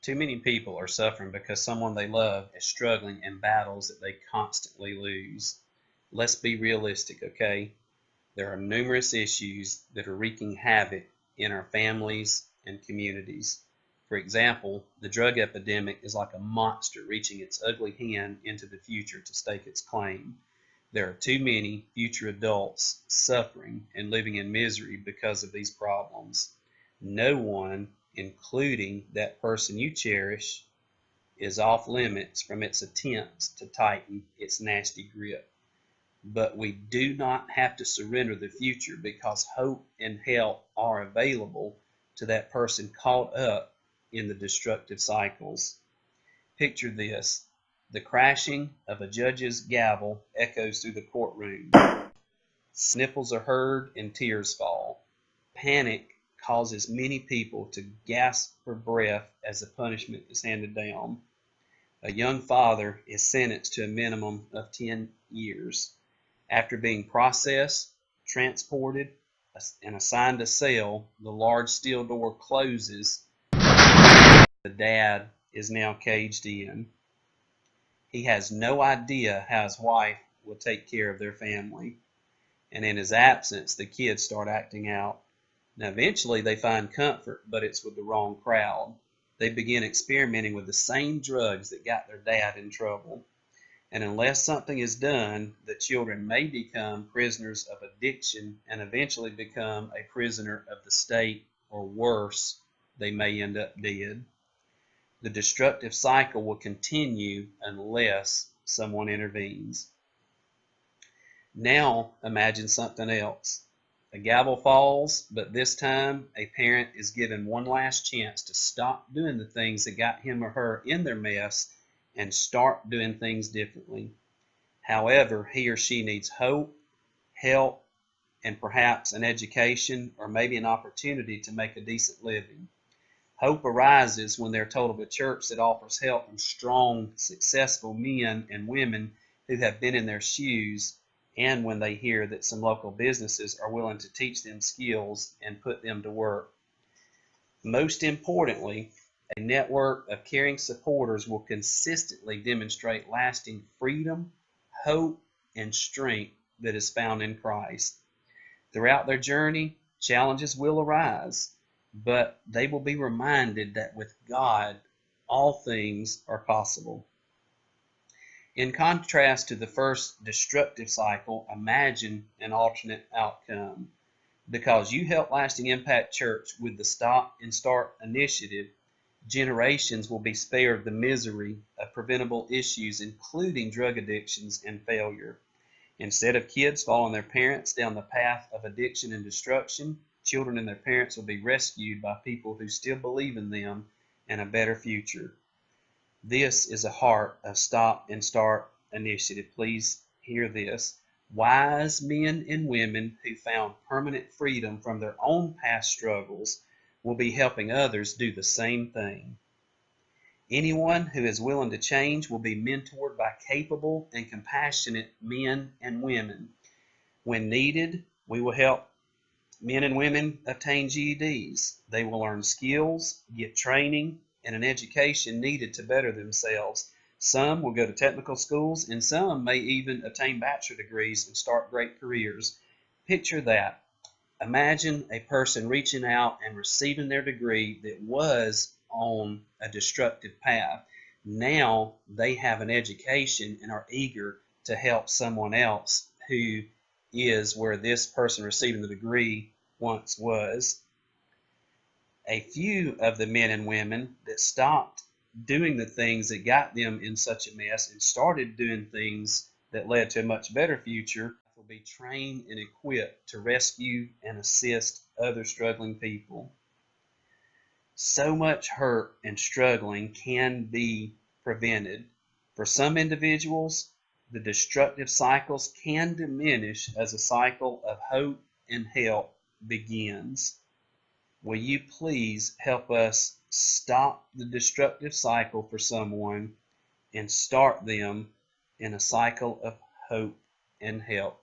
Too many people are suffering because someone they love is struggling in battles that they constantly lose. Let's be realistic, okay? There are numerous issues that are wreaking havoc in our families and communities. For example, the drug epidemic is like a monster reaching its ugly hand into the future to stake its claim. There are too many future adults suffering and living in misery because of these problems. No one, including that person you cherish, is off limits from its attempts to tighten its nasty grip. But we do not have to surrender the future because hope and help are available to that person caught up in the destructive cycles. Picture this: the crashing of a judge's gavel echoes through the courtroom. Sniffles are heard and tears fall. Panic causes many people to gasp for breath as the punishment is handed down. A young father is sentenced to a minimum of 10 years. After being processed, transported, and assigned a cell, the large steel door closes. The dad is now caged in. He has no idea how his wife will take care of their family. And in his absence, the kids start acting out. Now, eventually, they find comfort, but it's with the wrong crowd. They begin experimenting with the same drugs that got their dad in trouble. And unless something is done, the children may become prisoners of addiction and eventually become a prisoner of the state, or worse, they may end up dead. The destructive cycle will continue unless someone intervenes. Now imagine something else. A gavel falls, but this time a parent is given one last chance to stop doing the things that got him or her in their mess and start doing things differently. However, he or she needs hope, help, and perhaps an education or maybe an opportunity to make a decent living. Hope arises when they're told of a church that offers help from strong, successful men and women who have been in their shoes, and when they hear that some local businesses are willing to teach them skills and put them to work. Most importantly, a network of caring supporters will consistently demonstrate lasting freedom, hope, and strength that is found in Christ. Throughout their journey, challenges will arise, but they will be reminded that with God, all things are possible. In contrast to the first destructive cycle, imagine an alternate outcome. Because you helped Lasting Impact Church with the Stop and Start initiative, generations will be spared the misery of preventable issues, including drug addictions and failure. Instead of kids following their parents down the path of addiction and destruction, children and their parents will be rescued by people who still believe in them and a better future. This is a heart of Stop and Start initiative. Please hear this. Wise men and women who found permanent freedom from their own past struggles will be helping others do the same thing. Anyone who is willing to change will be mentored by capable and compassionate men and women. When needed, we will help men and women obtain GEDs. They will learn skills, get training, and an education needed to better themselves. Some will go to technical schools, and some may even obtain bachelor degrees and start great careers. Picture that. Imagine a person reaching out and receiving their degree that was on a destructive path. Now they have an education and are eager to help someone else who is where this person receiving the degree once was. A few of the men and women that stopped doing the things that got them in such a mess and started doing things that led to a much better future will be trained and equipped to rescue and assist other struggling people. So much hurt and struggling can be prevented. For some individuals, the destructive cycles can diminish as a cycle of hope and help begins. Will you please help us stop the destructive cycle for someone and start them in a cycle of hope and help?